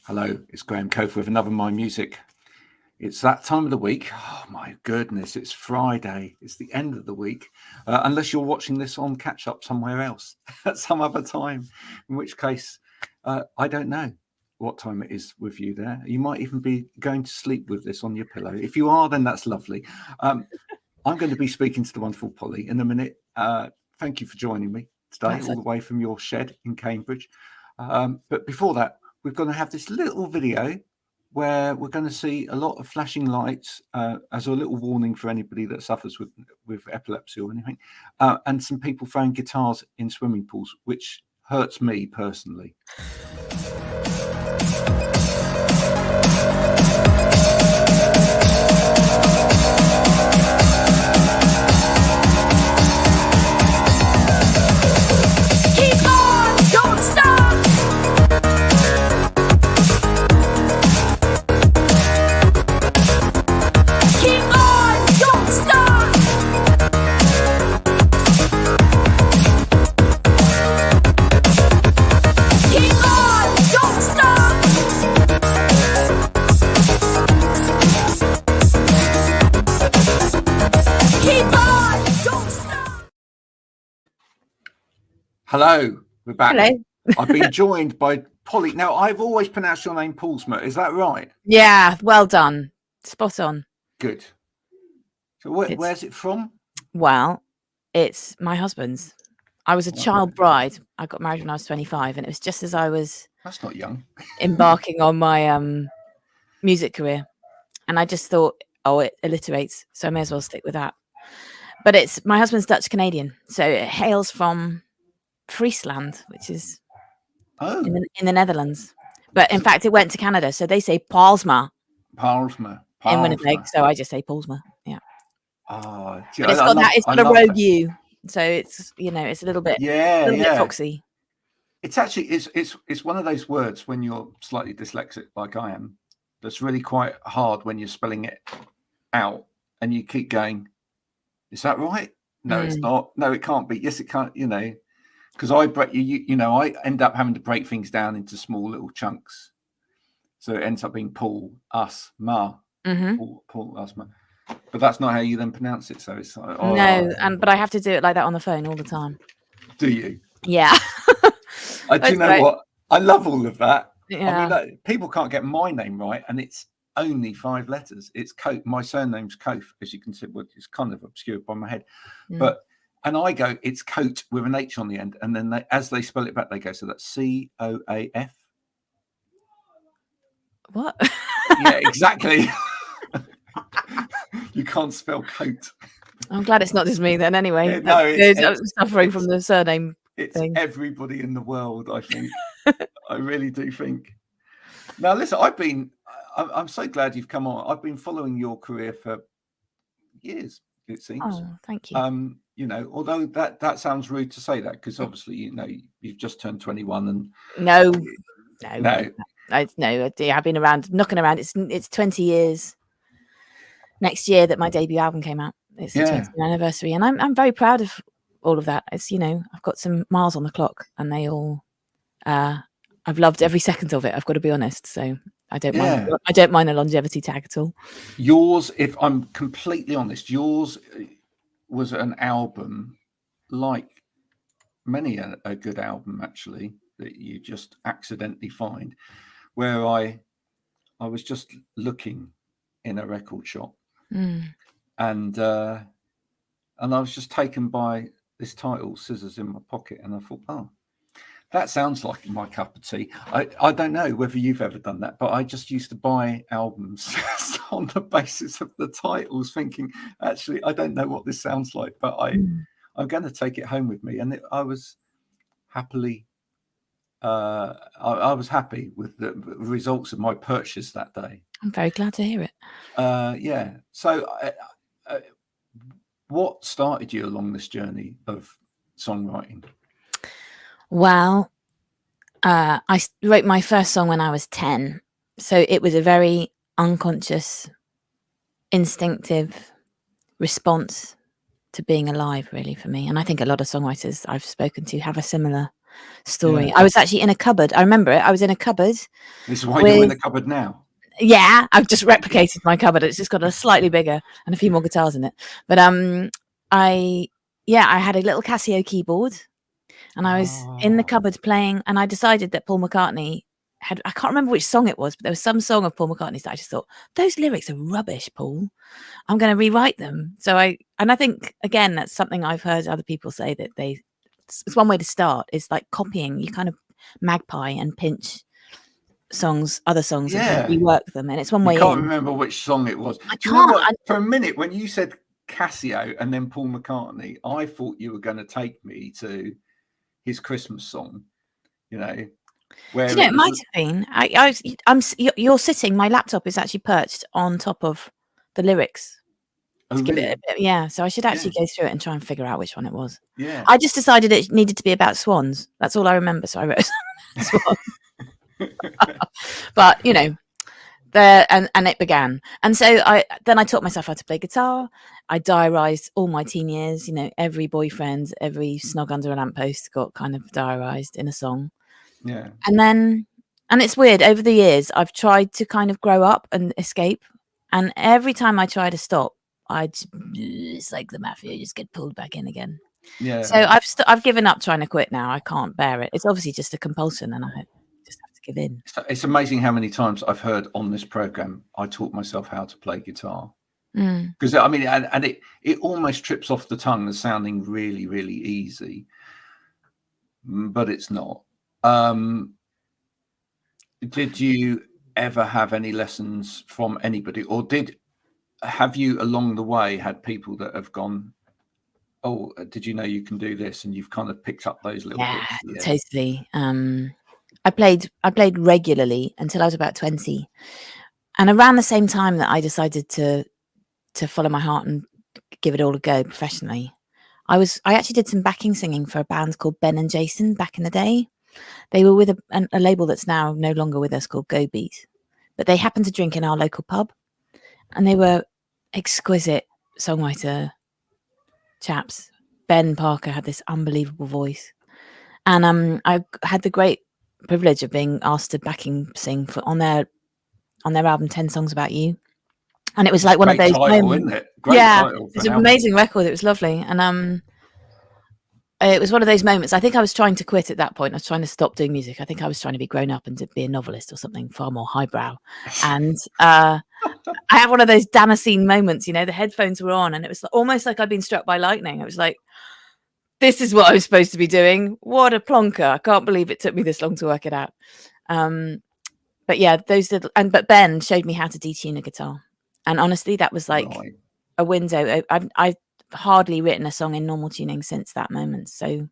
Hello, it's Graham Cofe with another My Music. It's that time of the week. Oh my goodness, it's Friday. It's the end of the week. Unless you're watching this on catch up somewhere else at some other time, in which case, I don't know what time it is with you there. You might even be going to sleep with this on your pillow. If you are, then that's lovely. I'm going to be speaking to the wonderful Polly in a minute. Thank you for joining me today, all the way from your shed in Cambridge. But before that, we're going to have this little video where we're going to see a lot of flashing lights as a little warning for anybody that suffers with epilepsy or anything, and some people throwing guitars in swimming pools, which hurts me personally. Hello, we're back. Hello. I've been joined by Polly. Now, I've always pronounced your name Paulusma. Is that right? Yeah, well done. Spot on. Good. So where's it from? Well, it's my husband's. I was a child bride. I got married when I was 25, and it was just as I was... That's not young. ...embarking on my music career. And I just thought, oh, it alliterates, so I may as well stick with that. But it's my husband's Dutch-Canadian, so it hails from Friesland, which is in the Netherlands. But in fact, it went to Canada, so they say Paulusma. Paulusma. In Winnipeg, so I just say Paulusma. Yeah. Oh, but it's got a rogue U, so it's it's a little bit bit foxy. It's actually it's one of those words when you're slightly dyslexic like I am, that's really quite hard when you're spelling it out and you keep going, is that right? No, it's not. No, it can't be. Yes, it can't. Because I break I end up having to break things down into small little chunks, so it ends up being Paul us ma. Paul us ma. But that's not how you then pronounce it. So it's like, but I have to do it like that on the phone all the time. Do you? Yeah. Do you know what? I love all of that. Yeah. I mean, people can't get my name right, and it's only 5 letters. It's Cofe. My surname's Cofe, as you can see. Well, it's kind of obscured by my head, and I go, it's Coat with an H on the end, and then as they spell it back, they go, so that's COAF. What? Yeah, exactly. You can't spell coat. I'm glad it's not just me then. Anyway, yeah, no, I'm suffering from the surname. It's thing. Everybody in the world, I think. I really do think. Now, listen, I'm so glad you've come on. I've been following your career for years, it seems. Oh, thank you. Although that sounds rude to say that, because obviously, you've just turned 21 and no. I've been around, knocking around. It's 20 years next year that my debut album came out. It's the 20th anniversary, and I'm very proud of all of that. It's I've got some miles on the clock, and they all I've loved every second of it. I've got to be honest. So I don't mind. I don't mind the longevity tag at all. Yours, if I'm completely honest, yours was an album like many a good album actually that you just accidentally find, where I was just looking in a record shop, and I was just taken by this title, Scissors in My Pocket, and I thought, oh, that sounds like my cup of tea. I don't know whether you've ever done that, but I just used to buy albums on the basis of the titles, thinking, actually, I don't know what this sounds like, but I'm going to take it home with me. And I was happily, I was happy with the results of my purchase that day. I'm very glad to hear it. Yeah. So what started you along this journey of songwriting? Well, I wrote my first song when I was 10. So it was a very unconscious, instinctive response to being alive, really, for me. And I think a lot of songwriters I've spoken to have a similar story. I was actually in a cupboard. I remember it. I was in a cupboard. This is why you're in the cupboard now. Yeah, I've just replicated my cupboard. It's just got a slightly bigger and a few more guitars in it. But I had a little Casio keyboard, and I was in the cupboard playing. And I decided that Paul McCartney I can't remember which song it was, but there was some song of Paul McCartney's that I just thought, those lyrics are rubbish, Paul. I'm going to rewrite them. So I think, again, that's something I've heard other people say, that it's one way to start, is like copying. You kind of magpie and pinch other songs, and rework them. And it's one way. I can't remember which song it was. I can't. For a minute, when you said Casio and then Paul McCartney, I thought you were going to take me to his Christmas song, Where it might have been. You're sitting. My laptop is actually perched on top of the lyrics. Oh, give really? it a bit, so I should actually go through it and try and figure out which one it was. Yeah. I just decided it needed to be about swans. That's all I remember. So I wrote swans. But and it began. And so I taught myself how to play guitar. I diarised all my teen years. Every boyfriend, every snog under a lamppost got kind of diarised in a song. Yeah. And it's weird, over the years I've tried to kind of grow up and escape, and every time I try to stop, it's like the mafia, you just get pulled back in again. Yeah. So I've given up trying to quit now. I can't bear it. It's obviously just a compulsion, and I just have to give in. It's amazing how many times I've heard on this program I taught myself how to play guitar, because it almost trips off the tongue as sounding really, really easy, but it's not. Did you ever have any lessons from anybody, or have you along the way had people that have gone, oh, did you know you can do this, and you've kind of picked up those little bits? Totally. I played regularly until I was about 20, and around the same time that I decided to follow my heart and give it all a go professionally, I actually did some backing singing for a band called Ben and Jason back in the day. They were with a label that's now no longer with us called Go Beat, but they happened to drink in our local pub, and they were exquisite songwriter chaps. Ben Parker had this unbelievable voice, and I had the great privilege of being asked to backing sing on their album 10 Songs About You, and it was like one of those title, isn't it? Great title. It's an amazing record. It was lovely, and it was one of those moments. I think I was trying to quit at that point. I was trying to stop doing music. I think I was trying to be grown up and to be a novelist or something far more highbrow. And I had one of those Damascene moments, the headphones were on, and it was almost like I'd been struck by lightning. It was like, this is what I'm supposed to be doing. What a plonker. I can't believe it took me this long to work it out. But yeah, but Ben showed me how to detune a guitar. And honestly, that was like a window. I've hardly written a song in normal tuning since that moment. So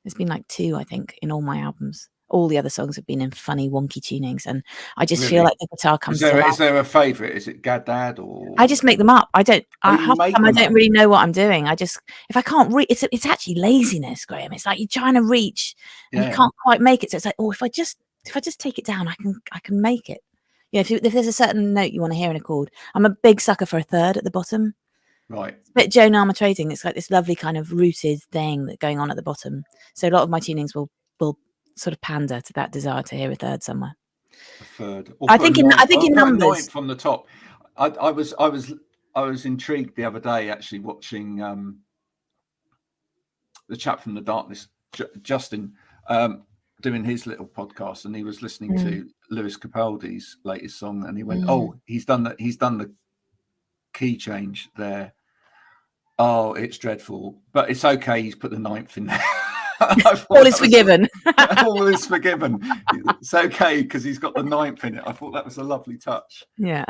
there's been like 2, I think, in all my albums. All the other songs have been in funny, wonky tunings, and I just feel like the guitar comes. Is there a favourite? Is it Gaddad or? I just make them up. I don't. Half the time I don't really know what I'm doing. If I can't reach, it's actually laziness, Graham. It's like you're trying to reach and you can't quite make it. So it's like, if I just take it down, I can make it. If there's a certain note you want to hear in a chord, I'm a big sucker for a third at the bottom. Right. It's a bit Joan Armour trading. It's like this lovely kind of rooted thing that's going on at the bottom. So a lot of my tunings will sort of pander to that desire to hear a third somewhere. A third. I think in numbers. From the top. I was intrigued the other day actually watching the chap from The Darkness, Justin, doing his little podcast, and he was listening to Lewis Capaldi's latest song, and he went, "Oh, he's done the key change there. Oh, it's dreadful, but it's okay. He's put the 9th in there." All is forgiven. All is forgiven. It's okay because he's got the 9th in it. I thought that was a lovely touch. Yeah.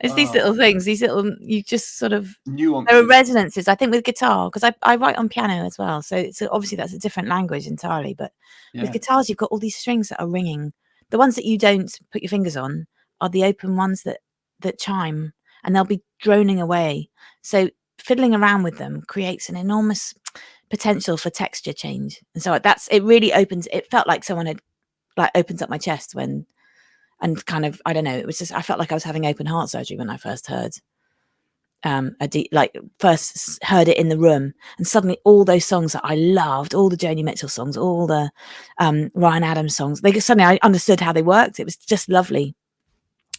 It's these little things, you just sort of nuances. There are resonances, I think, with guitar, because I write on piano as well. So obviously that's a different language entirely. But with guitars, you've got all these strings that are ringing. The ones that you don't put your fingers on are the open ones that chime, and they'll be droning away. So fiddling around with them creates an enormous potential for texture change. And so it really opens. It felt like someone had opened up my chest and kind of, I don't know, it was just, I felt like I was having open heart surgery when I first heard like first heard it in the room, and suddenly all those songs that I loved, all the Joni Mitchell songs, all the Ryan Adams songs, suddenly I understood how they worked. It was just lovely.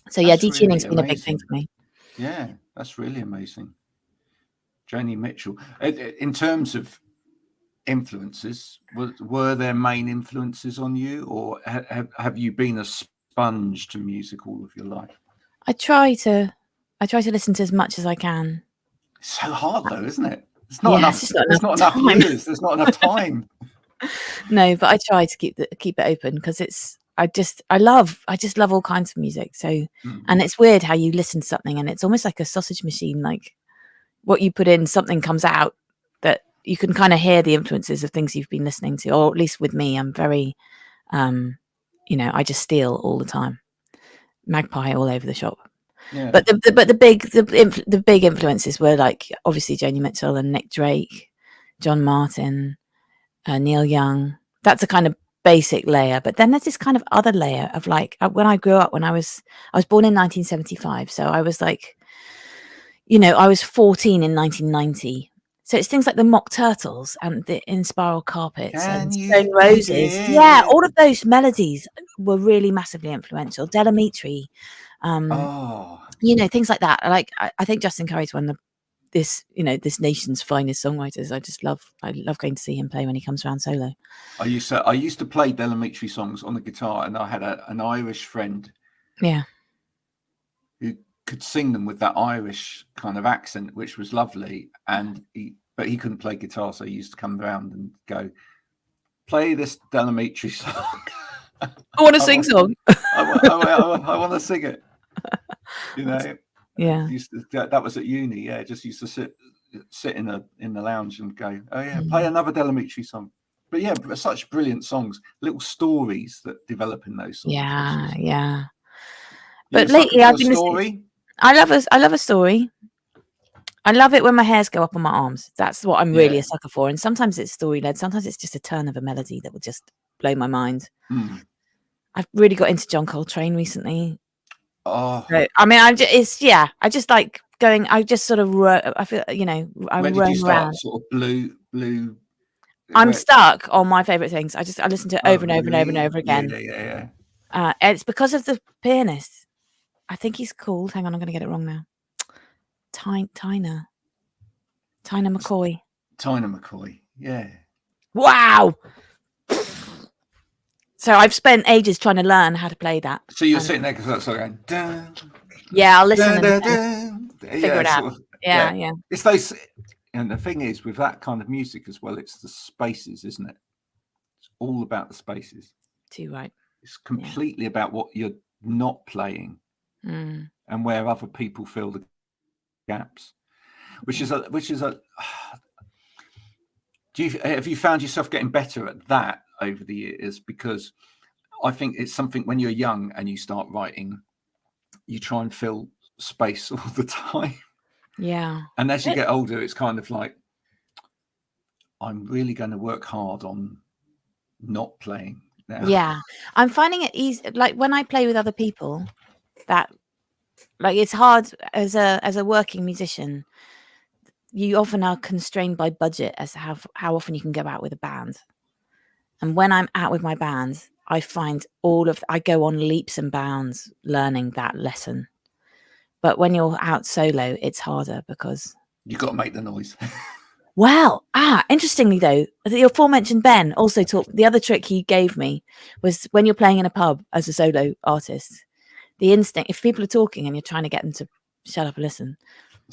So yeah, detuning's been a big thing for me. Yeah, that's really amazing. Joni Mitchell. In terms of influences, were there main influences on you, or have you been a sponge to music all of your life? I try to listen to as much as I can. It's so hard though, isn't it? It's not enough. There's not enough years. There's not enough time. No, but I try to keep it open, because I just love all kinds of music. So, and it's weird how you listen to something and it's almost like a sausage machine. Like what you put in, something comes out that you can kind of hear the influences of things you've been listening to. Or at least with me, I'm very, I just steal all the time. Magpie all over the shop. Yeah. But the big influences were like obviously Joni Mitchell and Nick Drake, John Martin, Neil Young. That's a kind of basic layer. But then there's this kind of other layer of like when I grew up, when I was born in 1975, so I was like, I was 14 in 1990. So it's things like the Mock Turtles and the In Spiral Carpets and Stone Roses. Yeah, all of those melodies were really massively influential. Della Mitri, things like that. Like I think Justin Curry's one of this nation's finest songwriters. I love going to see him play when he comes around solo. I used to play Della Mitri songs on the guitar, and I had an Irish friend. Yeah. Who could sing them with that Irish kind of accent, which was lovely. But he couldn't play guitar, so he used to come around and go, "Play this Della Mitri song." I want to sing song. I want to sing it. Yeah. That was at uni. Yeah, just used to sit in the lounge and go, "Oh yeah, play another Della Mitri song." But yeah, such brilliant songs, little stories that develop in those songs. Yeah. But lately, I've been listening. I love a story. I love it when my hairs go up on my arms. That's what I'm really a sucker for. And sometimes it's story led. Sometimes it's just a turn of a melody that will just blow my mind. I've really got into John Coltrane recently. Oh, so, I mean, I just like going. I just sort of, I feel, I when did you start around. Sort of blue. I'm stuck on my favorite things. I listen to it over and over and over and over again. Yeah. It's because of the pianist. I think he's called. Hang on, I'm going to get it wrong now. Tyner McCoy. Tyner McCoy. Yeah. Wow. So I've spent ages trying to learn how to play that. So you're sitting there because that's going. Dun, yeah, I'll listen and figure it out. Sort of, yeah. It's those, and the thing is with that kind of music as well, it's the spaces, isn't it? It's all about the spaces. Too right. It's completely about what you're not playing, and where other people fill the gaps. Which is a. Have you found yourself getting better at that over the years? Because I think it's something when you're young and you start writing, you try and fill space all the time. Yeah. And as you get older, it's kind of like, I'm really going to work hard on not playing now. Yeah. I'm finding it easy. Like when I play with other people, that like it's hard as a working musician. You often are constrained by budget as to how often you can go out with a band. And when I'm out with my band, I find I go on leaps and bounds learning that lesson. But when you're out solo, it's harder because you've got to make the noise. Well, interestingly though, the aforementioned Ben also taught, the other trick he gave me was when you're playing in a pub as a solo artist, the instinct, if people are talking and you're trying to get them to shut up and listen,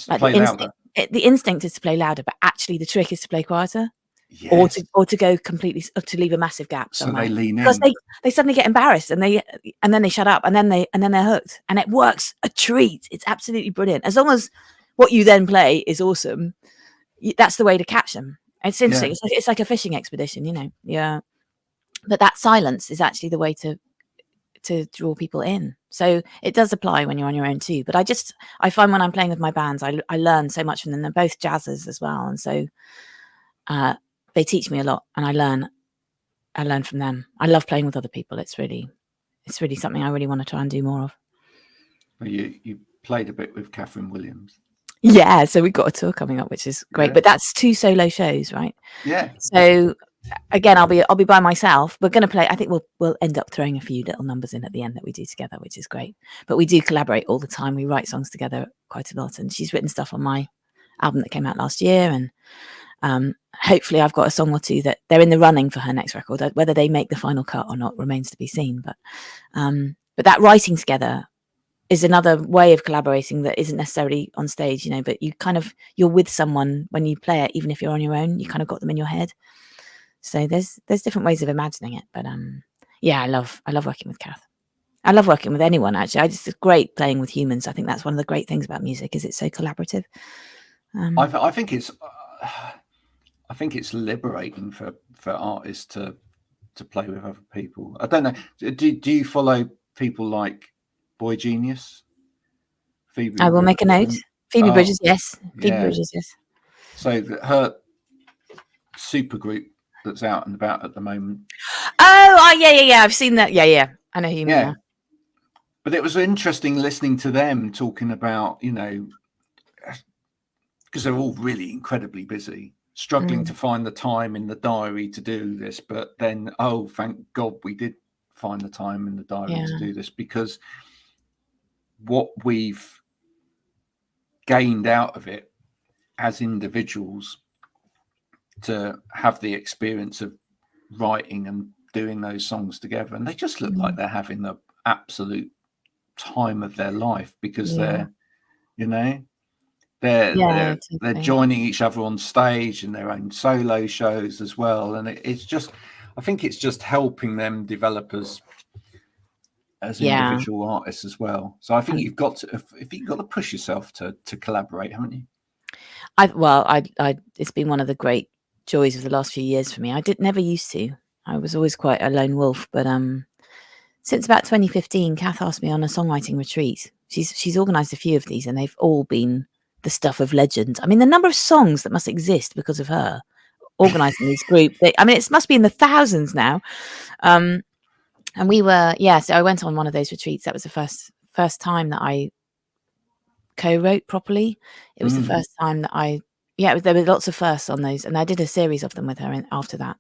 like the instinct is to play louder, but actually the trick is to play quieter. Yes. or to go completely, to leave a massive gap somewhere. So they lean in because they suddenly get embarrassed and then they shut up and then they're hooked, and it works a treat. It's absolutely brilliant as long as what you then play is awesome. That's the way to catch them. It's interesting. Yeah. It's like a fishing expedition, Yeah, but that silence is actually the way to draw people in. So it does apply when you're on your own too. But I find when I'm playing with my bands, I learn so much from them. They're both jazzers as well, and so they teach me a lot, and I learn from them. I love playing with other people. It's really something I really want to try and do more of. You played a bit with Catherine Williams. Yeah, so we've got a tour coming up, which is great. Yeah. But that's 2 solo shows, right? Yeah. So again, I'll be by myself. We're going to play. I think we'll end up throwing a few little numbers in at the end that we do together, which is great. But we do collaborate all the time. We write songs together quite a lot, and she's written stuff on my album that came out last year, and hopefully I've got a song or two that they're in the running for her next record. Whether they make the final cut or not remains to be seen. But that writing together is another way of collaborating that isn't necessarily on stage, you know, but you're with someone when you play it, even if you're on your own. You kind of got them in your head. So there's different ways of imagining it. But yeah, I love working with Kath. I love working with anyone, actually. It's great playing with humans. I think that's one of the great things about music, is it's so collaborative. I think it's liberating for artists to play with other people. I don't know. Do you follow people like Boy Genius? Phoebe I will make a note. Phoebe Bridgers, yes. Phoebe Bridgers, yes. So her supergroup that's out and about at the moment. Oh, yeah. I've seen that. Yeah. I know who you mean. Yeah. But it was interesting listening to them talking about, you know, because they're all really incredibly busy, struggling to find the time in the diary to do this. But then, thank God we did find the time in the diary to do this, because what we've gained out of it as individuals, to have the experience of writing and doing those songs together, and they just look like they're having the absolute time of their life, because they're, you know, they're joining each other on stage and their own solo shows as well, and it's just, I think it's just helping them develop as individual artists as well. So I think you've got to push yourself to collaborate, haven't you? It's been one of the great joys of the last few years for me. I never used to. I was always quite a lone wolf, but since about 2015, Kath asked me on a songwriting retreat. She's organised a few of these, and they've all been the stuff of legend. I mean, the number of songs that must exist because of her organising these groups. It must be in the thousands now. And we were, so I went on one of those retreats. That was the first time that I co-wrote properly. It was the first time that there were lots of firsts on those, and I did a series of them with her after that.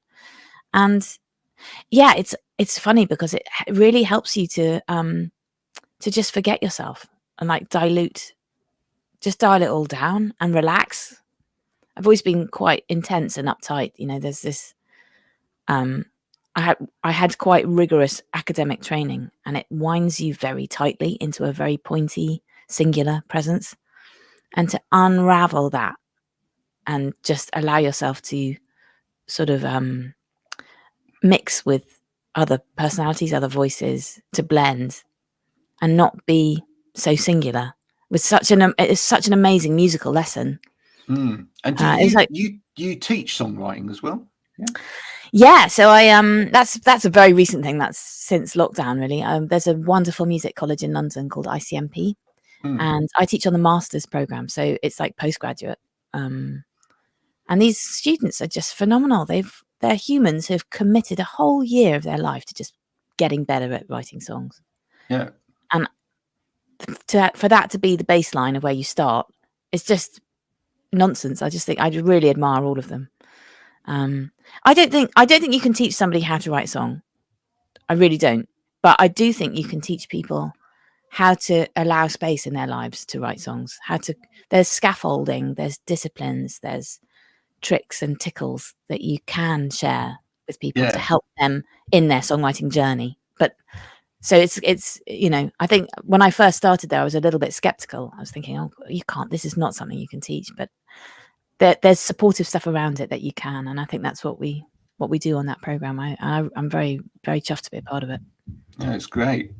And it's funny because it really helps you to just forget yourself and like just dial it all down and relax. I've always been quite intense and uptight. You know, there's this, I had quite rigorous academic training, and it winds you very tightly into a very pointy, singular presence. And to unravel that and just allow yourself to sort of mix with other personalities, other voices, to blend and not be so singular, with it's such an amazing musical lesson. And do you teach songwriting as well? So I that's a very recent thing. That's since lockdown, really. There's a wonderful music college in London called ICMP, and I teach on the master's program, so it's like postgraduate. And these students are just phenomenal. They're humans who've committed a whole year of their life to just getting better at writing songs. And for that to be the baseline of where you start, it's just nonsense. I just think I really admire all of them. I don't think you can teach somebody how to write a song. I really don't. But I do think you can teach people how to allow space in their lives to write songs. There's scaffolding, there's disciplines, there's tricks and tickles that you can share with people to help them in their songwriting journey. But so it's you know, I think when I first started there, I was a little bit skeptical. I was thinking, you can't, this is not something you can teach, but there's supportive stuff around it that you can, and I think that's what we do on that program. I'm very, very chuffed to be a part of it. Yeah, it's great.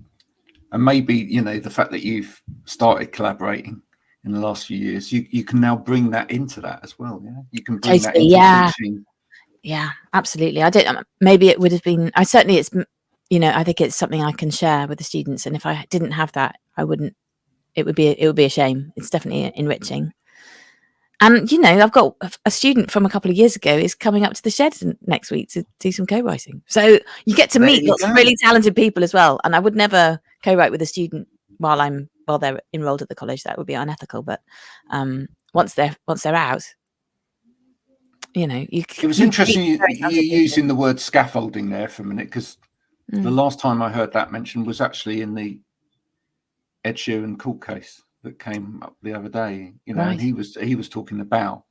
And maybe, you know, the fact that you've started collaborating in the last few years, you can now bring that into that as well. Yeah, you can bring that into teaching. Yeah, absolutely. I don't. Maybe it would have been. It's, you know, I think it's something I can share with the students, and if I didn't have that, I wouldn't. It would be a shame. It's definitely enriching. And, you know, I've got a student from a couple of years ago is coming up to the Shed next week to do some co-writing. So you get to meet lots of really talented people as well. And I would never co-write with a student while they're enrolled at the college. That would be unethical. But once they're out, It was interesting you using the word scaffolding there for a minute, because the last time I heard that mentioned was actually in the Ed Sheeran court case that came up the other day. And he was talking about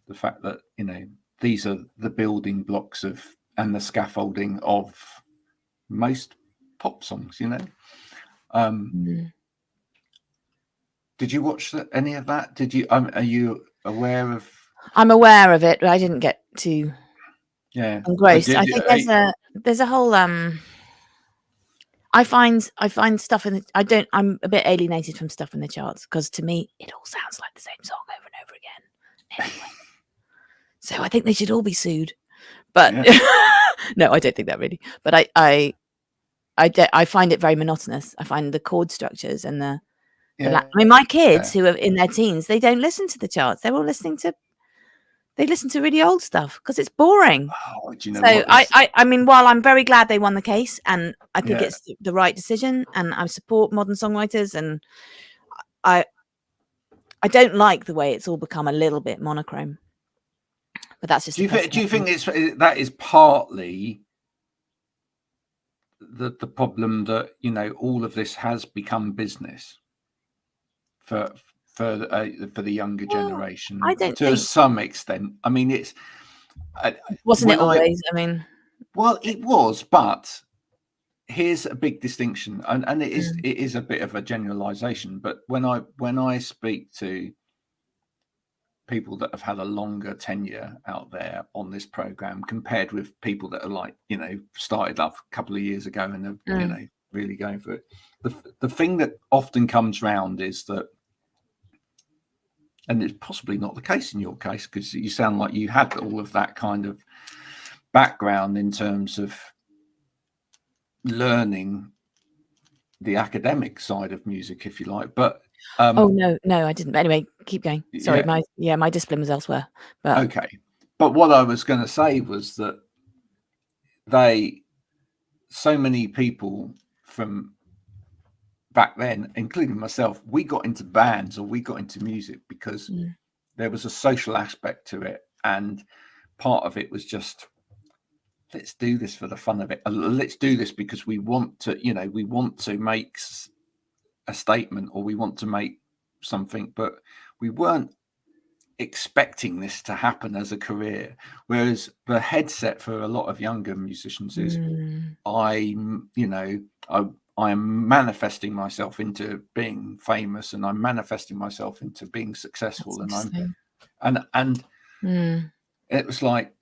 the fact that these are the building blocks and the scaffolding of most pop songs. Did you watch any of that? Did you? Are you aware of? I'm aware of it, but I didn't get too engrossed. I think there's a whole I find stuff I'm a bit alienated from stuff in the charts, because to me it all sounds like the same song over and over again anyway. So I think they should all be sued. But no, I don't think that really. But I find it very monotonous. I find the chord structures and I mean, my kids who are in their teens, they don't listen to the charts. They're all listen to really old stuff because it's boring. Oh, do you know so I mean, while I'm very glad they won the case, and I think it's the right decision, and I support modern songwriters, and I don't like the way it's all become a little bit monochrome. But that's just. Do you think that is partly the problem, that all of this has become business for the younger generation? I don't to some extent. I mean, it's wasn't it always? I mean, well, it was, but here's a big distinction, and it is a bit of a generalization. But when I speak to people that have had a longer tenure out there on this program, compared with people that are started up a couple of years ago and are really going for it, the thing that often comes round is that, and it's possibly not the case in your case, because you sound like you had all of that kind of background in terms of learning the academic side of music, if you like. But no, I didn't. But anyway, keep going. Sorry, my discipline was elsewhere. But okay. But what I was going to say was that so many people from back then, including myself, we got into bands, or we got into music because there was a social aspect to it, and part of it was just, let's do this for the fun of it. Let's do this because we want to make a statement, or we want to make something, but we weren't expecting this to happen as a career. Whereas the headset for a lot of younger musicians is, I am manifesting myself into being famous, and I'm manifesting myself into being successful. And it was like,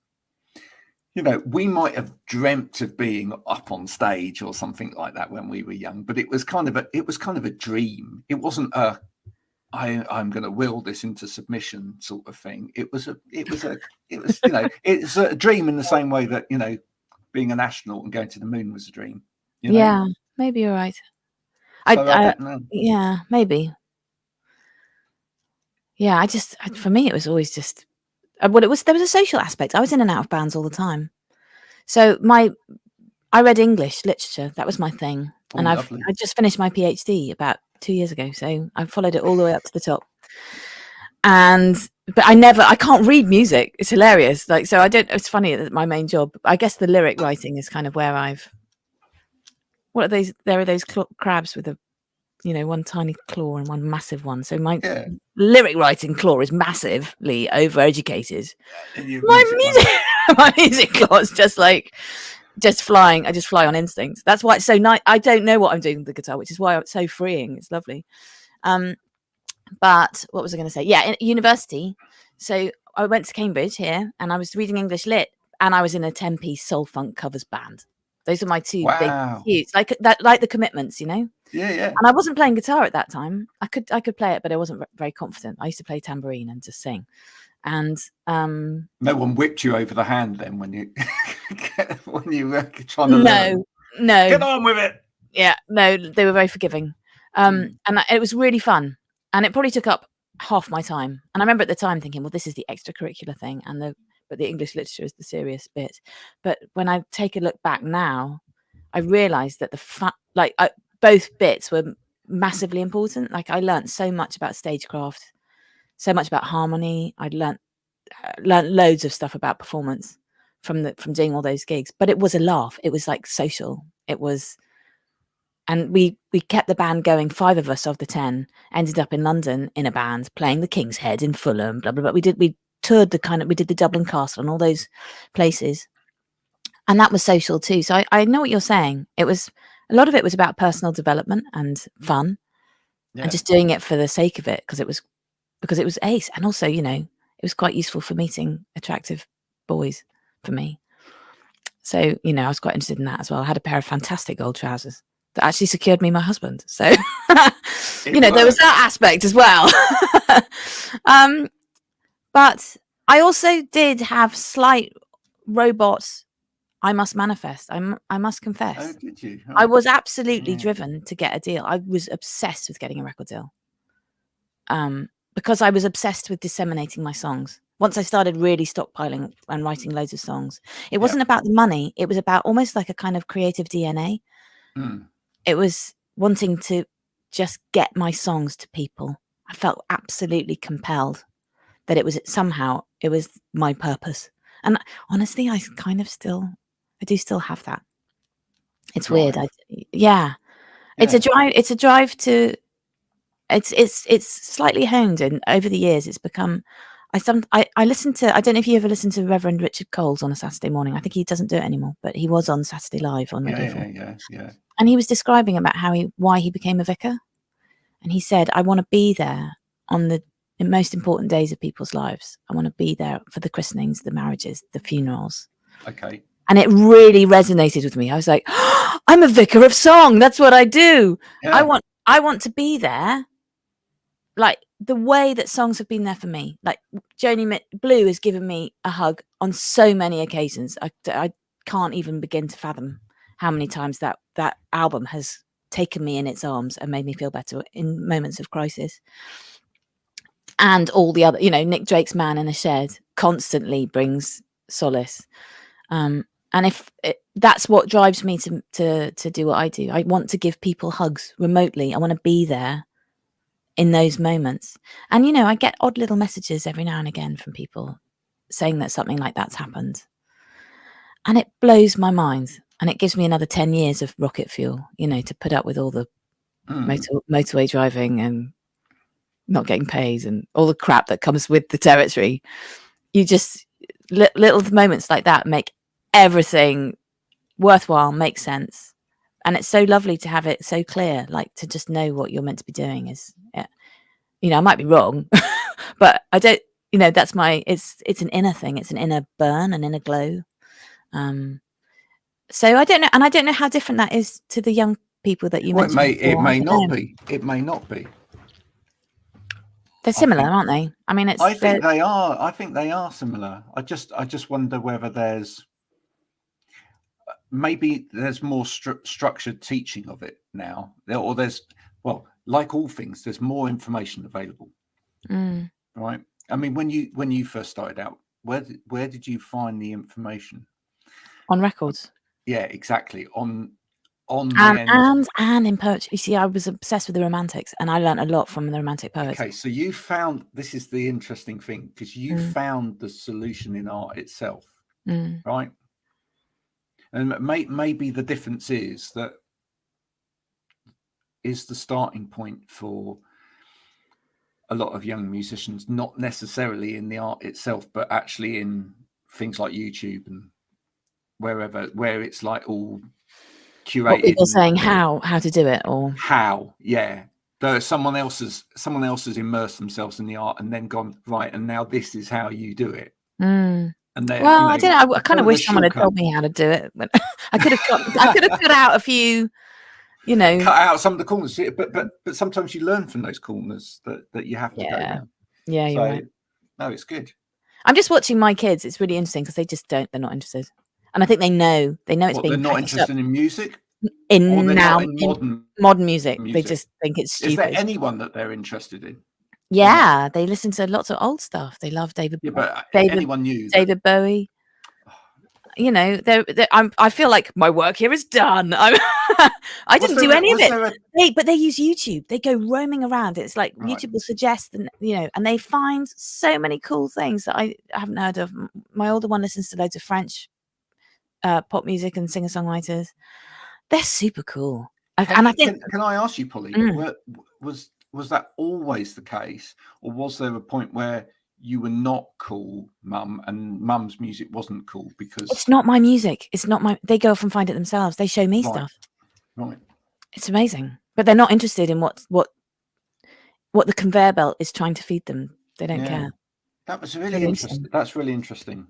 we might have dreamt of being up on stage or something like that when we were young, but it was kind of a dream. It wasn't I'm going to will this into submission sort of thing. It was it's a dream in the same way that being an astronaut and going to the moon was a dream. Yeah, maybe you're right. I don't know. Yeah, maybe. Yeah, for me it was always just there was a social aspect. I was in and out of bands all the time. So I read English literature. That was my thing. And I just finished my PhD about 2 years ago. So I followed it all the way up to the top. But I can't read music. It's hilarious. It's funny that my main job, I guess the lyric writing is kind of where what are those? There are those crabs with one tiny claw and one massive one. So my lyric writing claw is massively overeducated. My music claw is just flying. I just fly on instinct. That's why it's so nice. I don't know what I'm doing with the guitar, which is why it's so freeing. It's lovely. But what was I going to say? Yeah, in university. So I went to Cambridge here, and I was reading English lit, and I was in a 10-piece soul funk covers band. Those are my two big pursuits, like the Commitments, Yeah. And I wasn't playing guitar at that time. I could play it, but I wasn't very confident. I used to play tambourine and just sing. And no one whipped you over the hand then when you were trying to learn. No, get on with it. Yeah, no, they were very forgiving, and it was really fun. And it probably took up half my time. And I remember at the time thinking, well, this is the extracurricular thing, but the English literature is the serious bit. But when I take a look back now, I realised that both bits were massively important. Like I learned so much about stagecraft, so much about harmony. I'd learned loads of stuff about performance from doing all those gigs. But it was a laugh. It was like social. It was, and we kept the band going. 5 of us of the 10 ended up in London in a band playing the King's Head in Fulham. Blah blah blah. We toured we did the Dublin Castle and all those places, and that was social too. So I know what you're saying. It was a lot of it was about personal development and fun, and just doing it for the sake of it because it was ace, and also it was quite useful for meeting attractive boys for me. So I was quite interested in that as well. I had a pair of fantastic gold trousers that actually secured me my husband. So there was that aspect as well. But I also did have slight robots. I must manifest. I must confess. Oh, did you? Oh. I was absolutely driven to get a deal. I was obsessed with getting a record deal. Because I was obsessed with disseminating my songs. Once I started really stockpiling and writing loads of songs, it wasn't about the money. It was about almost like a kind of creative DNA. It was wanting to just get my songs to people. I felt absolutely compelled that it was my purpose. And honestly, I do still have that. It's weird. It's a drive to, it's slightly honed, and over the years it's become, I listen to, I don't know if you ever listen to Reverend Richard Coles on a Saturday morning. I think he doesn't do it anymore, but he was on Saturday Live on Radio 4. Yeah. And he was describing about why he became a vicar. And he said, I want to be there on the most important days of people's lives. I want to be there for the christenings, the marriages, the funerals. Okay. And it really resonated with me. I was like, oh, I'm a vicar of song. That's what I do. Yeah. I want to be there. Like the way that songs have been there for me. Like Joni Blue has given me a hug on so many occasions. I can't even begin to fathom how many times that album has taken me in its arms and made me feel better in moments of crisis. And all the other, Nick Drake's Man in a Shed constantly brings solace. And if that's what drives me to do what I do. I want to give people hugs remotely. I want to be there in those moments. And, I get odd little messages every now and again from people saying that something like that's happened. And it blows my mind. And it gives me another 10 years of rocket fuel, to put up with all the motorway driving and not getting paid and all the crap that comes with the territory. You just, little moments like that make everything worthwhile, make sense. And it's so lovely to have it so clear, like to just know what you're meant to be doing is, I might be wrong, but I don't, that's it's an inner thing. It's an inner burn, an inner glow. So I don't know. And I don't know how different that is to the young people that you mentioned. It may not be. It may not be. They're similar, aren't they? I mean, I think they are. I think they are similar. I just wonder whether there's more structured teaching of it now, or like all things, there's more information available. Right? I mean, when you first started out, where did you find the information? On records. Yeah, exactly. On and in poetry. You see, I was obsessed with the Romantics, and I learned a lot from the Romantic poets. Okay, so you found, this is the interesting thing, because you found the solution in art itself, right? And maybe the difference is that is the starting point for a lot of young musicians, not necessarily in the art itself, but actually in things like YouTube and wherever, where it's like all curated. What people saying how to do it, or though someone else has immersed themselves in the art and then gone, right, and now this is how you do it. And then, I don't know. I kind of wish someone had told me how to do it. But I could have cut out a few, cut out some of the corners. But sometimes you learn from those corners that you have to go down. Yeah, you're right. No, it's good. I'm just watching my kids. It's really interesting because they're not interested, and I think they know it's being. They're not interested in music. In modern music, they just think it's stupid. Is there anyone that they're interested in? Yeah, they listen to lots of old stuff. They love David. Yeah, but anyone new? David Bowie. you know, I feel like my work here is done. I didn't do any of it. But they use YouTube. They go roaming around. It's like YouTube will suggest, and you know, and they find so many cool things that I haven't heard of. My older one listens to loads of French pop music and singer-songwriters. They're super cool. And I think, can I ask you, Polly, was that always the case, or was there a point where you were not cool, Mum, and Mum's music wasn't cool because it's not my music? It's not my. They go off and find it themselves. They show me stuff. Right. It's amazing, but they're not interested in what the conveyor belt is trying to feed them. They don't care. That was really interesting. That's really interesting.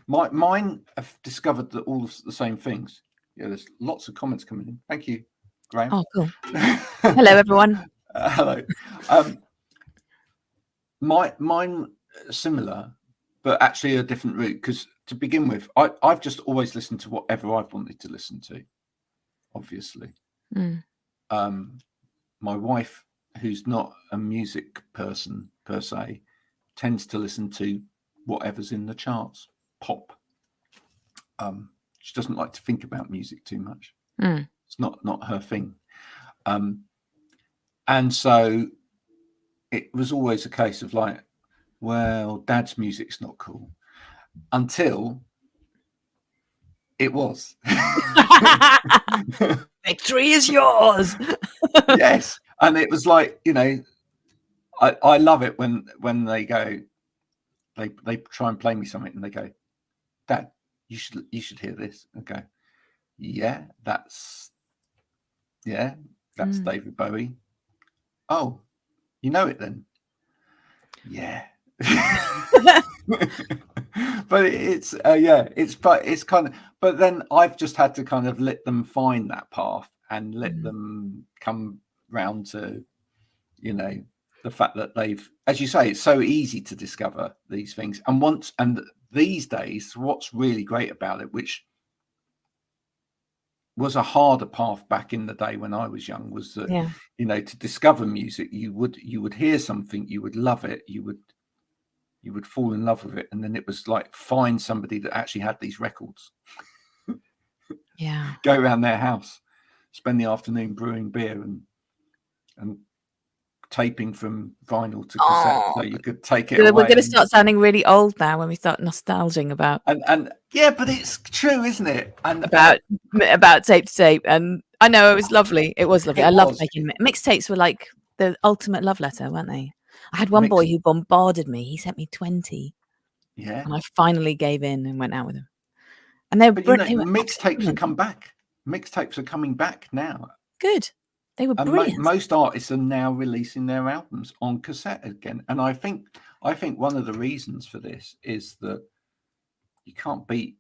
Mine have discovered that all of the same things. Yeah, there's lots of comments coming in. Thank you, Graham. Oh, cool. Hello, everyone. Hello. Mine similar, but actually a different route. Because to begin with, I've just always listened to whatever I've wanted to listen to. Obviously, my wife, who's not a music person per se, tends to listen to whatever's in the charts, pop. She doesn't like to think about music too much. It's not her thing. And so it was always a case of like, well, Dad's music's not cool, until it was. Victory is yours. Yes. And it was like, you know, I love it when they go, they try and play me something and they go, Dad, you should hear this. And go, yeah, that's David Bowie. Oh, you know it then? Yeah. But it's kind of, but then I've just had to kind of let them find that path and let them come round to, you know, the fact that they've, as you say, it's so easy to discover these things. And these days, what's really great about it, which was a harder path back in the day when I was young, was that, you know, to discover music, you would hear something, you would love it, you would fall in love with it, and then it was like find somebody that actually had these records. Go around their house, spend the afternoon brewing beer and taping from vinyl to cassette, so you could take it away. We're going to start sounding really old now when we start nostalging about and yeah, but it's true, isn't it? And about tape to tape. And I know it was lovely. It was lovely. I loved making mixtapes. Were like the ultimate love letter, weren't they? I had one boy who bombarded me. He sent me 20. Yeah. And I finally gave in and went out with him. And they were mixtapes have come back. Mixtapes are coming back now. Good. They were brilliant. Most artists are now releasing their albums on cassette again. And I think one of the reasons for this is that you can't beat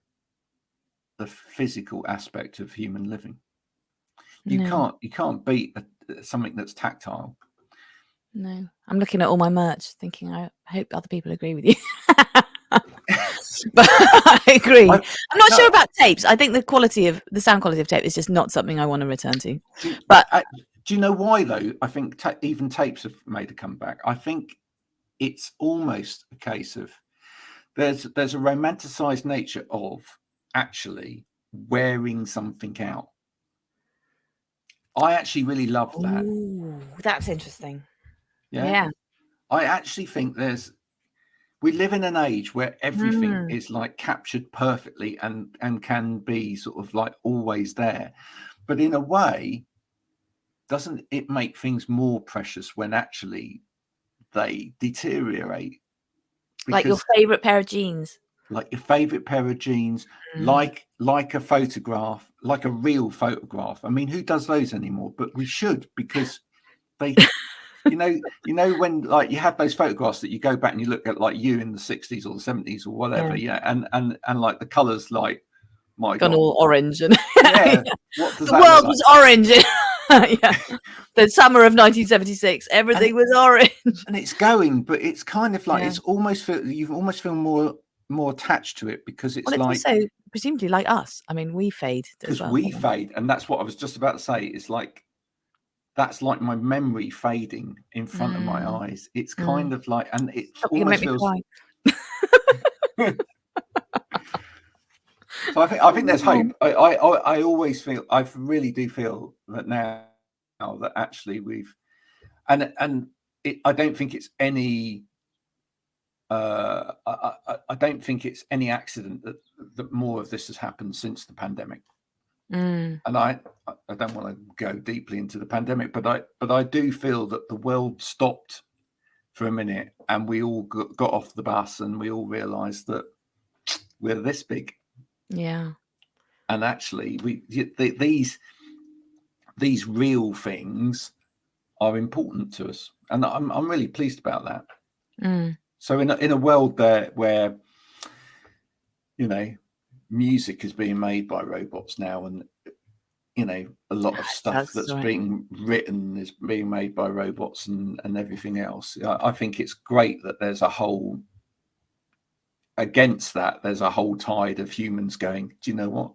the physical aspect of human living. You can't beat something that's tactile. No, I'm looking at all my merch thinking, I hope other people agree with you. But I agree. I'm not sure about tapes. I think the sound quality of tape is just not something I want to return to. But do you know why though? I think even tapes have made a comeback. I think it's almost a case of there's a romanticized nature of actually wearing something out. I actually really love that. Ooh, that's interesting. Yeah. I actually think we live in an age where everything is like captured perfectly and can be sort of like always there. But in a way, doesn't it make things more precious when actually they deteriorate? Like your favorite pair of jeans. Like your favorite pair of jeans, like a photograph, like a real photograph. I mean, who does those anymore? But we should, because they you know when like you have those photographs that you go back and you look at like you in the 60s or the 70s or whatever, and like the colors like my gone God. all orange and what does the world was orange. The summer of 1976, everything was orange, and it's going, but it's kind of like it's almost you almost feel more attached to it because it's like also presumably like us. I mean, we fade because we fade, and that's what I was just about to say. It's like that's like my memory fading in front of my eyes. It's kind of like, and it almost feels. So I think there's hope. I always feel, I really do feel that now that actually we've, and I don't think it's any, I don't think it's any accident that more of this has happened since the pandemic. And I don't want to go deeply into the pandemic, but I do feel that the world stopped for a minute and we all got off the bus and we all realized that we're this big. Yeah. And actually these real things are important to us. And I'm really pleased about that. So in a world there where, you know, music is being made by robots now, and you know, a lot of stuff that's being written is being made by robots and everything else. I think it's great that there's a whole, against that, there's a whole tide of humans going, do you know what?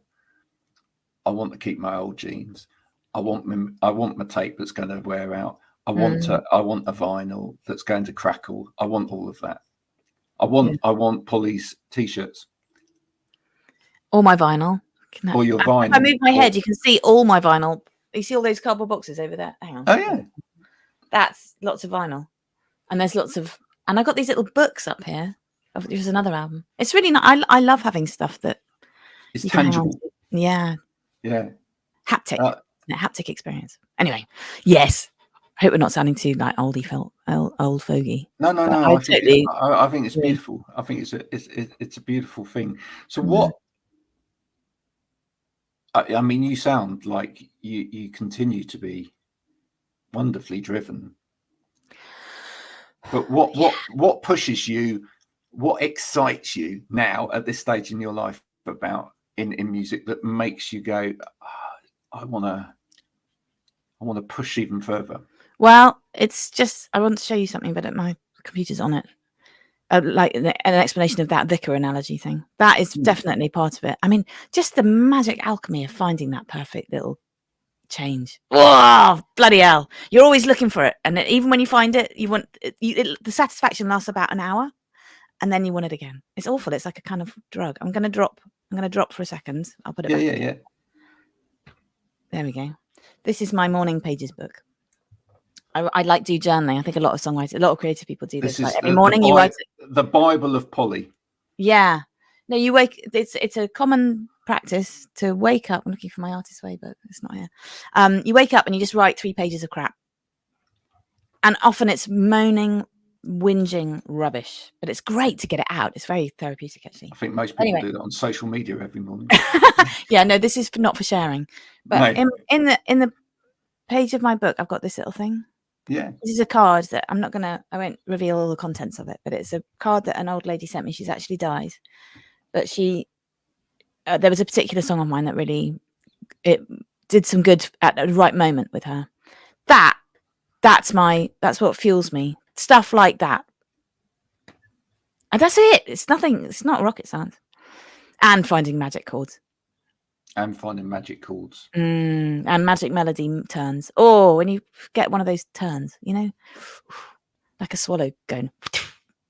I want to keep my old jeans. I want my tape that's going to wear out. I want a vinyl that's going to crackle. I want all of that. I want Polly's t-shirts. Or my vinyl. Or your vinyl. If I move my head, you can see all my vinyl. You see all those cardboard boxes over there? Hang on. Oh, yeah. That's lots of vinyl. And there's lots of... And I got these little books up here. There's another album. It's really nice. I love having stuff that... It's tangible. Yeah. Yeah. Haptic. Haptic experience. Anyway, yes. I hope we're not sounding too like old fogey. No. I think it's beautiful. I think it's a beautiful thing. So what... I mean, you sound like you continue to be wonderfully driven. But what pushes you? What excites you now at this stage in your life about in music that makes you go, I want to push even further? Well, it's just I want to show you something, but my computer's on it. Like an explanation of that vicar analogy thing. That is definitely part of it. I mean, just the magic alchemy of finding that perfect little change. Oh, bloody hell. You're always looking for it. And even when you find it, you want the satisfaction lasts about an hour and then you want it again. It's awful. It's like a kind of drug. I'm going to drop for a second. I'll put it back. Yeah. There we go. This is my morning pages book. I like do journaling. I think a lot of creative people do this. Like every morning you write the Bible of Polly. Yeah. No, you wake. It's a common practice to wake up. I'm looking for my Artist's Way book. It's not here. You wake up and you just write 3 pages of crap. And often it's moaning, whinging rubbish. But it's great to get it out. It's very therapeutic, actually. I think most people do that on social media every morning. Yeah, no, this is not for sharing. But no. in the page of my book, I've got this little thing. Yeah. This is a card that I won't reveal all the contents of it, but it's a card that an old lady sent me. She's actually died. But there was a particular song of mine that really, it did some good at the right moment with her. That's what fuels me. Stuff like that. And that's it. It's not rocket science. And finding magic chords. And finding magic chords. And magic melody turns. Oh, when you get one of those turns, you know, like a swallow going.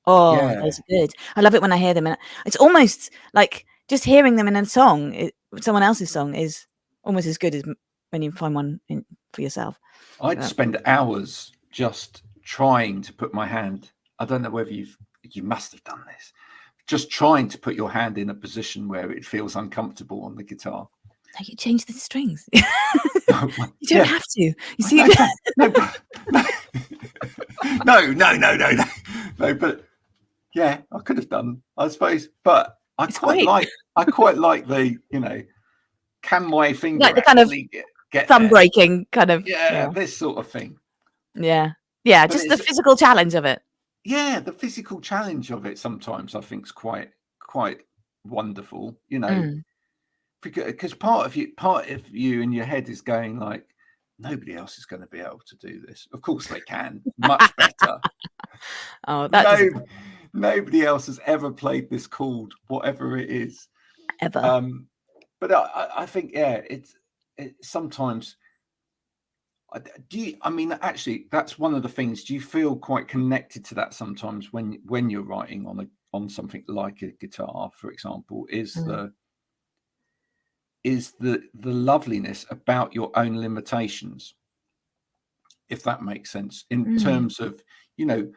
Oh, yeah. Those are good. I love it when I hear them. And it's almost like just hearing them in a song, someone else's song, is almost as good as when you find one for yourself. I'd spend hours just trying to put my hand. I don't know whether you must have done this. Just trying to put your hand in a position where it feels uncomfortable on the guitar. No, you change the strings. You don't have to. You see? No, but yeah, I could have done, I suppose. But I quite like the, you know, can my finger like the kind of get thumb breaking kind of this sort of thing. Yeah, but just the physical challenge of it. Yeah, the physical challenge of it sometimes I think is quite wonderful, you know, because part of you in your head is going like, nobody else is going to be able to do this. Of course they can, much better. Oh, nobody else has ever played this chord, whatever it is, ever. But I think it's sometimes. I mean, actually, that's one of the things. Do you feel quite connected to that sometimes when you're writing on something like a guitar, for example? Is is the loveliness about your own limitations, if that makes sense, in terms of, you know,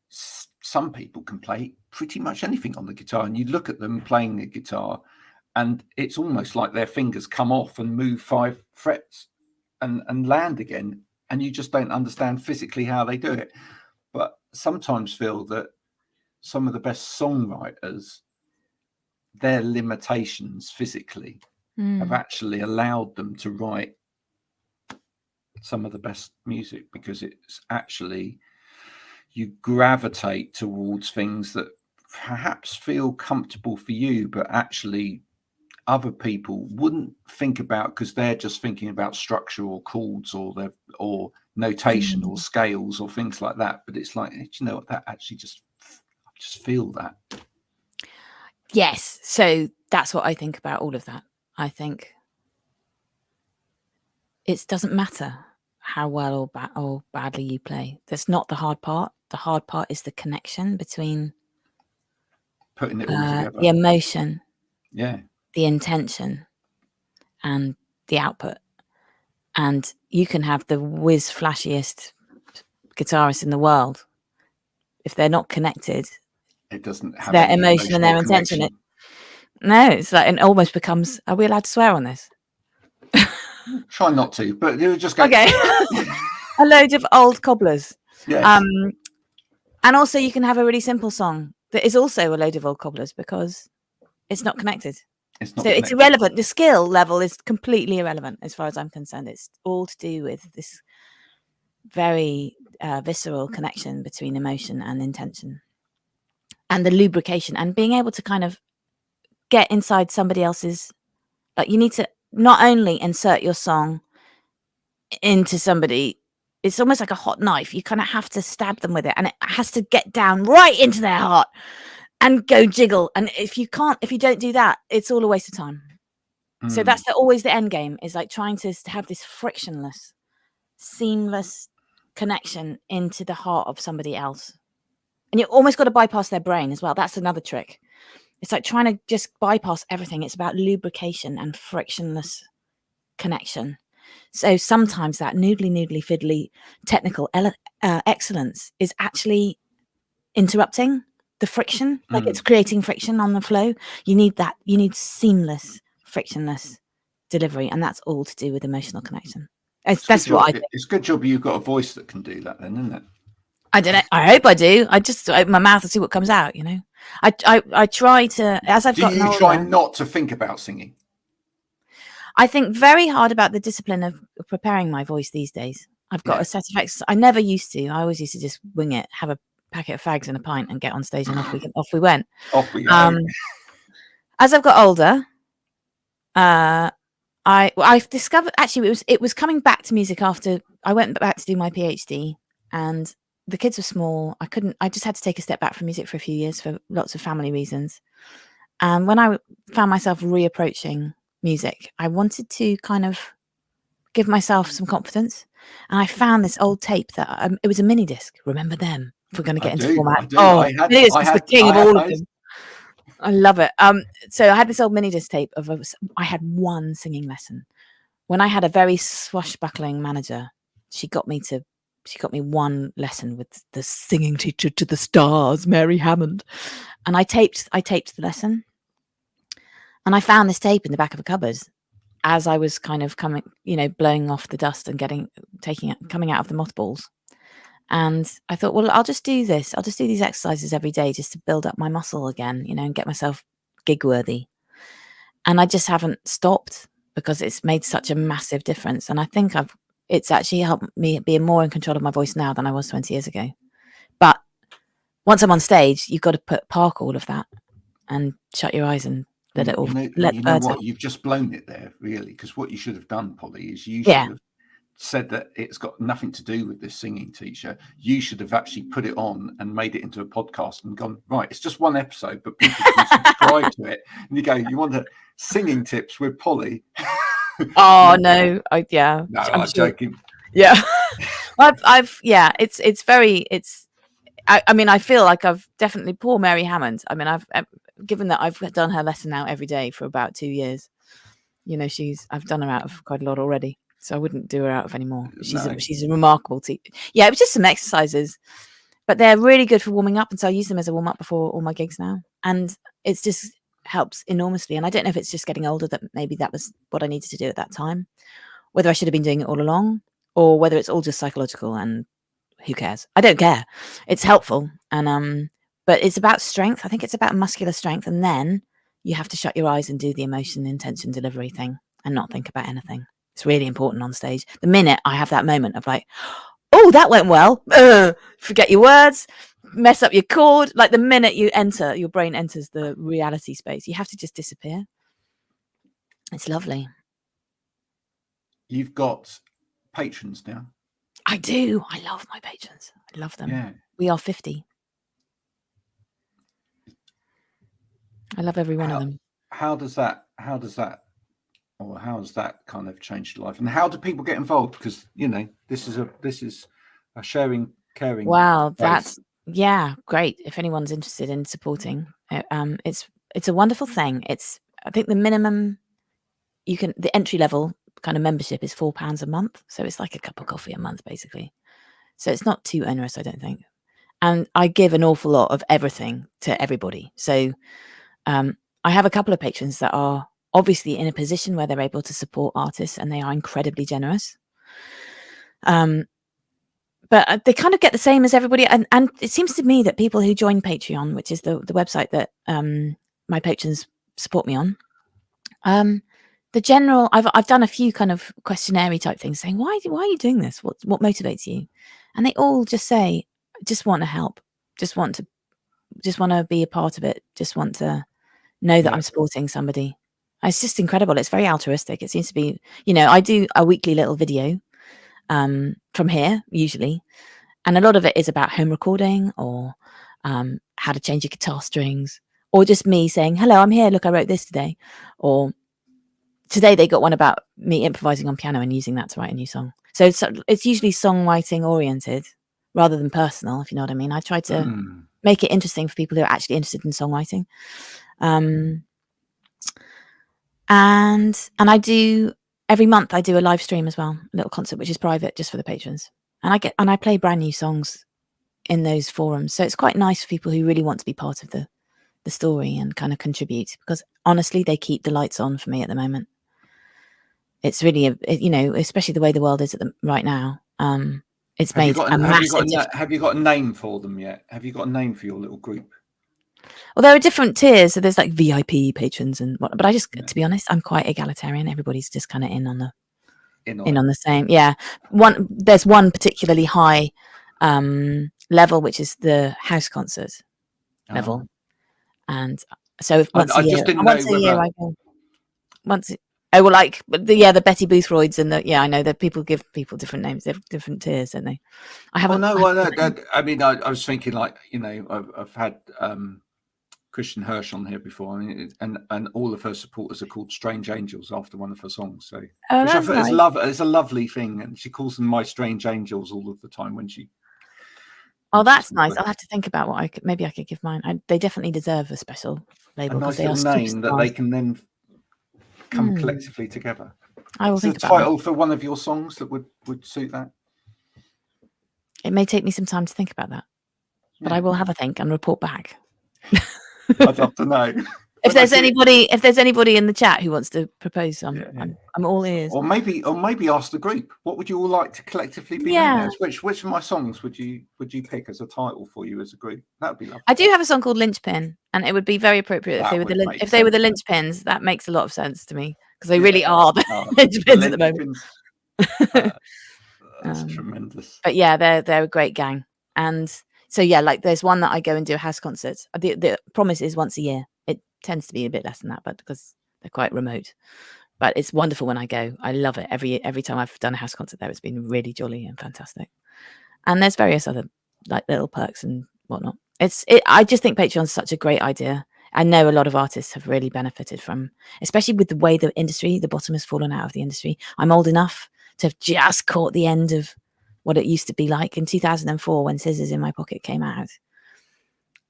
some people can play pretty much anything on the guitar, and you look at them playing the guitar and it's almost like their fingers come off and move 5 frets and land again, and you just don't understand physically how they do it. But sometimes feel that some of the best songwriters, their limitations physically have actually allowed them to write some of the best music, because it's actually, you gravitate towards things that perhaps feel comfortable for you, but actually other people wouldn't think about, because they're just thinking about structure or chords or notation or scales or things like that. But it's like, you know what, that actually just feel that. Yes. So that's what I think about all of that. I think it doesn't matter how well or badly you play. That's not the hard part. The hard part is the connection between putting it all together, the emotion, the intention, and the output. And you can have the whiz flashiest guitarist in the world, if they're not connected, it doesn't have their emotion and their intention. No, it's like, it almost becomes, are we allowed to swear on this? Try not to, but you just go, okay. A load of old cobblers. Yes. And also you can have a really simple song that is also a load of old cobblers, because it's not connected. It's irrelevant. The skill level is completely irrelevant as far as I'm concerned. It's all to do with this very visceral connection between emotion and intention, and the lubrication, and being able to kind of get inside somebody else's, like, you need to not only insert your song into somebody, it's almost like a hot knife. You kind of have to stab them with it, and it has to get down right into their heart and go jiggle. And if you don't do that, it's all a waste of time. So that's always the end game, is like trying to have this frictionless, seamless connection into the heart of somebody else. And you almost got to bypass their brain as well. That's another trick. It's like trying to just bypass everything. It's about lubrication and frictionless connection. So sometimes that noodly fiddly technical excellence is actually interrupting the friction, like it's creating friction on the flow. You need that. You need seamless, frictionless delivery, and that's all to do with emotional connection. That's what I think. It's a good job you've got a voice that can do that, then, isn't it? I don't know. I hope I do. I just open my mouth and see what comes out. You know, I try to, as I've gotten older. Do you try not to think about singing? I think very hard about the discipline of preparing my voice these days. I've got a set of exercises. I never used to. I always used to just wing it, have a packet of fags and a pint, and get on stage, and off we went. Off we go. As I've got older, I've discovered, actually it was coming back to music after I went back to do my PhD, and the kids were small. I just had to take a step back from music for a few years for lots of family reasons. And when I found myself reapproaching music, I wanted to kind of give myself some confidence, and I found this old tape that it was a mini disc. Remember them? If we're going to get into format. Mini disc is the king of all of them. I love it. So I had this old mini disc tape I had one singing lesson when I had a very swashbuckling manager. She got me one lesson with the singing teacher to the stars, Mary Hammond, and I taped the lesson. And I found this tape in the back of a cupboard as I was kind of coming, blowing off the dust and coming out of the mothballs. And I thought, well, I'll just do this. I'll just do these exercises every day just to build up my muscle again, and get myself gig worthy. And I just haven't stopped, because it's made such a massive difference. And I think it's actually helped me be more in control of my voice now than I was 20 years ago. But once I'm on stage, you've got to park all of that and shut your eyes and let it all. You know what? You've just blown it there, really, because what you should have done, Polly, is you should have said that it's got nothing to do with this singing teacher. You should have actually put it on and made it into a podcast and gone, right, it's just one episode, but people can subscribe to it. And you go, you want the singing tips with Polly? Oh no, I'm sure. Joking. Yeah. I mean, I feel like I've definitely, poor Mary Hammond. I mean, given that I've done her lesson now every day for about 2 years, You know, I've done her out of quite a lot already, so I wouldn't do her out of anymore. She's No. she's a remarkable teacher. Yeah, it was just some exercises, but they're really good for warming up, and so I use them as a warm up before all my gigs now, and it's just helps enormously. And I don't know if it's just getting older that maybe that was what I needed to do at that time, whether I should have been doing it all along, or whether it's all just psychological and who cares? I don't care. It's helpful, and but it's about strength. I think it's about muscular strength, and then you have to shut your eyes and do the emotion, intention, delivery thing, and not think about anything. It's really important on stage. The minute I have that moment of like, oh, that went well, forget your words, mess up your chord. Like the minute you enter, your brain enters the reality space. You have to just disappear. It's lovely. You've got patrons now. I do. I love my patrons. I love them. Yeah. We are 50. I love every one of them. How has that kind of changed your life? And how do people get involved? Because, you know, this is a sharing, caring. Wow, that's great. If anyone's interested in supporting, it's a wonderful thing. I think the minimum the entry level kind of membership is £4 a month, so it's like a cup of coffee a month basically. So it's not too onerous, I don't think. And I give an awful lot of everything to everybody. So I have a couple of patrons that are obviously in a position where they're able to support artists, and they are incredibly generous. But they kind of get the same as everybody. And it seems to me that people who join Patreon, which is the website that my patrons support me on, the general, I've done a few kind of questionnaire type things saying, why are you doing this? What motivates you? And they all just say, just want to help, just want to be a part of it, just want to know that I'm supporting somebody. It's just incredible. It's very altruistic. It seems to be, you know, I do a weekly little video from here usually, and a lot of it is about home recording or how to change your guitar strings, or just me saying, hello, I'm here, look, I wrote this today. Or today they got one about me improvising on piano and using that to write a new song. So it's usually songwriting oriented rather than personal, if you know what I mean. I try to make it interesting for people who are actually interested in songwriting. And I do, every month I do a live stream as well, a little concert which is private just for the patrons, and I play brand new songs in those forums. So it's quite nice for people who really want to be part of the story and kind of contribute, because honestly they keep the lights on for me at the moment. It's really you know, especially the way the world is right now, it's made a massive difference. Have you got a name for them yet? Have you got a name for your little group? Well, there are different tiers. So there's like VIP patrons and what, but I just, to be honest, I'm quite egalitarian. Everybody's just kind of in on the same. Yeah. There's one particularly high level, which is the house concert level. And so if once a year I go. The Betty Boothroyds and I know that people give people different names, different tiers, don't they? I mean, I was thinking, like, you know, I've had Christian Hirsch on here before, I mean, and all of her supporters are called Strange Angels after one of her songs. So, which I thought it's a lovely thing, and she calls them My Strange Angels all of the time when she. Oh, that's nice. I'll have to think about what maybe I could give mine. They definitely deserve a special label. A nice little name that they can then come collectively together. I will think about a title for one of your songs that would suit that. It may take me some time to think about that, but I will have a think and report back. I'd love to know. If there's anybody in the chat who wants to propose some, I'm all ears. Or maybe ask the group, what would you all like to collectively be known as? Which of my songs would you pick as a title for you as a group? That would be lovely. I do have a song called Linchpin, and it would be very appropriate if they were the linchpins. That makes a lot of sense to me, because they really are the linchpins at the moment. That's tremendous. But yeah, they're a great gang. And so like there's one that I go and do a house concert. The promise is once a year. It tends to be a bit less than that, but because they're quite remote. But it's wonderful when I go. I love it. Every time I've done a house concert there, it's been really jolly and fantastic. And there's various other like little perks and whatnot. I just think Patreon's such a great idea. I know a lot of artists have really benefited from, especially with the way the bottom has fallen out of the industry. I'm old enough to have just caught the end of what it used to be like in 2004 when Scissors in My Pocket came out.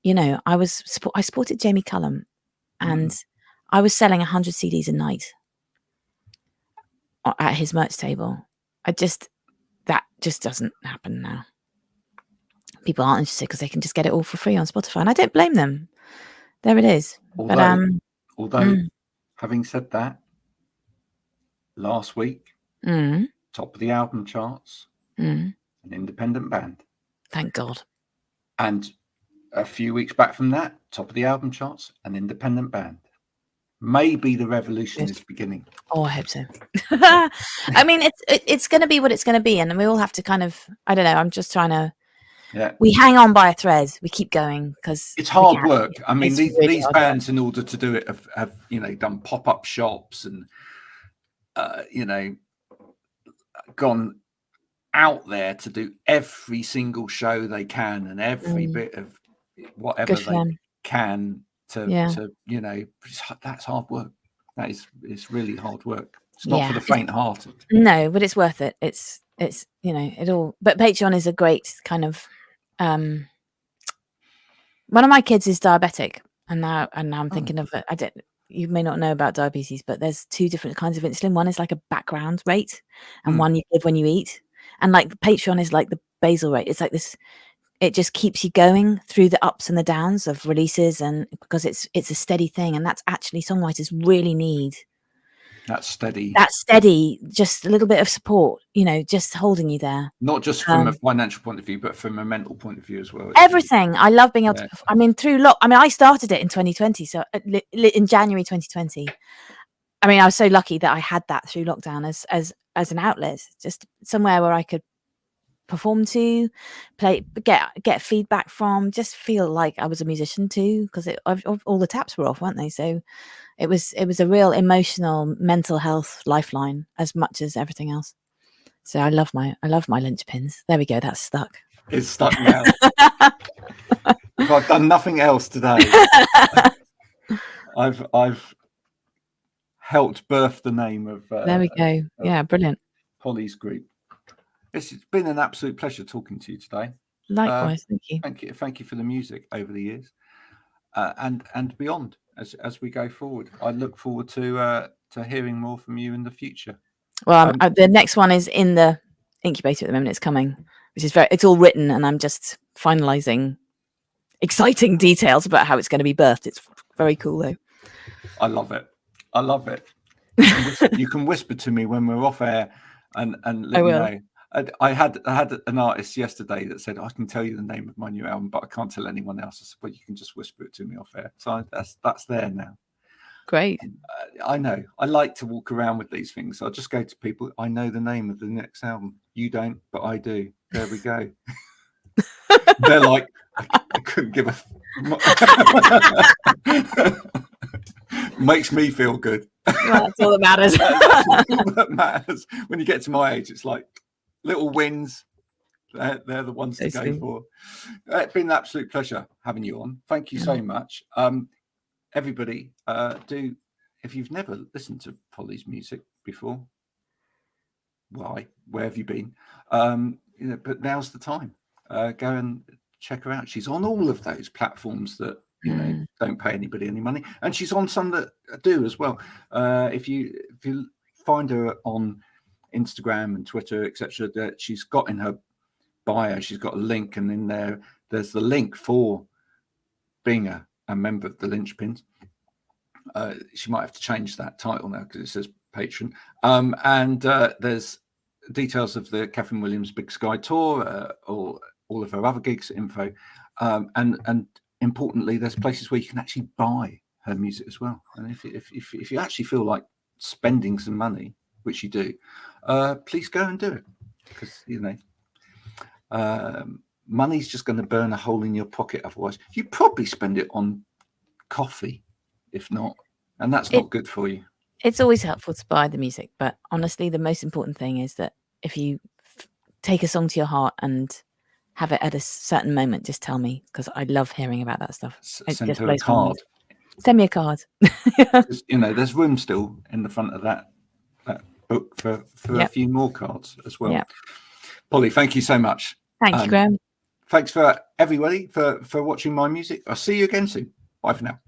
You know, I supported Jamie Cullum, and I was selling 100 CDs a night. at his merch table. That just doesn't happen now. People aren't interested because they can just get it all for free on Spotify, and I don't blame them. There it is. Although, having said that, last week, top of the album charts, an independent band. Thank God. And a few weeks back from that, top of the album charts, an independent band. Maybe the revolution is beginning. Oh, I hope so. I mean, it's going to be what it's going to be, and we all have to kind of, I don't know. I'm just trying to. Yeah. We hang on by a thread. We keep going because it's hard work. I mean, these bands, work. In order to do it, have done pop-up shops and gone out there to do every single show they can and every bit of whatever they can to that's hard work. It's really hard work. It's not for the faint-hearted. No, but it's worth it. It's it all. But Patreon is a great kind of. One of my kids is diabetic, and now I'm thinking of it. You may not know about diabetes, but there's 2 different kinds of insulin. One is like a background rate, and one you give when you eat. And like the Patreon is like the basal rate. It's like this. It just keeps you going through the ups and the downs of releases, and because it's a steady thing, and that's actually songwriters really need. That's steady, just a little bit of support, just holding you there. Not just from a financial point of view, but from a mental point of view as well. Everything. I love being able to, I started it in 2020. So in January 2020, I mean, I was so lucky that I had that through lockdown as an outlet, just somewhere where I could perform to, play, get feedback from, just feel like I was a musician too, because all the taps were off, weren't they? So it was a real emotional, mental health lifeline as much as everything else. So I love my linchpins. There we go. That's stuck. It's stuck now. If I've done nothing else today, I've helped birth the name of. There we go. Yeah, brilliant. Polly's group. It's been an absolute pleasure talking to you today. Likewise, thank you. Thank you for the music over the years, and beyond as we go forward. I look forward to hearing more from you in the future. Well, the next one is in the incubator at the moment. It's coming, which is it's all written, and I'm just finalising exciting details about how it's going to be birthed. It's very cool, though. I love it. You can whisper to me when we're off air, and let me know. I had an artist yesterday that said, I can tell you the name of my new album, but I can't tell anyone else. I said, well, you can just whisper it to me off air. So that's there now. Great. I know. I like to walk around with these things. I'll just go to people. I know the name of the next album. You don't, but I do. There we go. They're like, I couldn't give a... Makes me feel good. Well, that's all that matters. That's all that matters. When you get to my age, it's like, little wins, they're the ones to go for. It's been an absolute pleasure having you on. Thank you so much. Everybody, if you've never listened to Polly's music before, why? Where have you been? But now's the time. Go and check her out. She's on all of those platforms that don't pay anybody any money, and she's on some that do as well. If you find her on Instagram and Twitter, etc., that she's got in her bio, she's got a link, and in there's the link for being a member of the Linchpins. She might have to change that title now because it says patron. And there's details of the Catherine Williams Big Sky tour, or all of her other gigs, info, and importantly, there's places where you can actually buy her music as well. And if you actually feel like spending some money, which you do, please go and do it, because money's just going to burn a hole in your pocket otherwise. You probably spend it on coffee, if not, and that's not good for you. It's always helpful to buy the music, but honestly, the most important thing is that if you take a song to your heart and have it at a certain moment, just tell me, because I love hearing about that stuff. Send her a card. Send me a card. There's room still in the front of that book for a few more cards as well. Yep. Polly, thank you so much. Thank you, Graham. Thanks for everybody for watching my music. I'll see you again soon. Bye for now.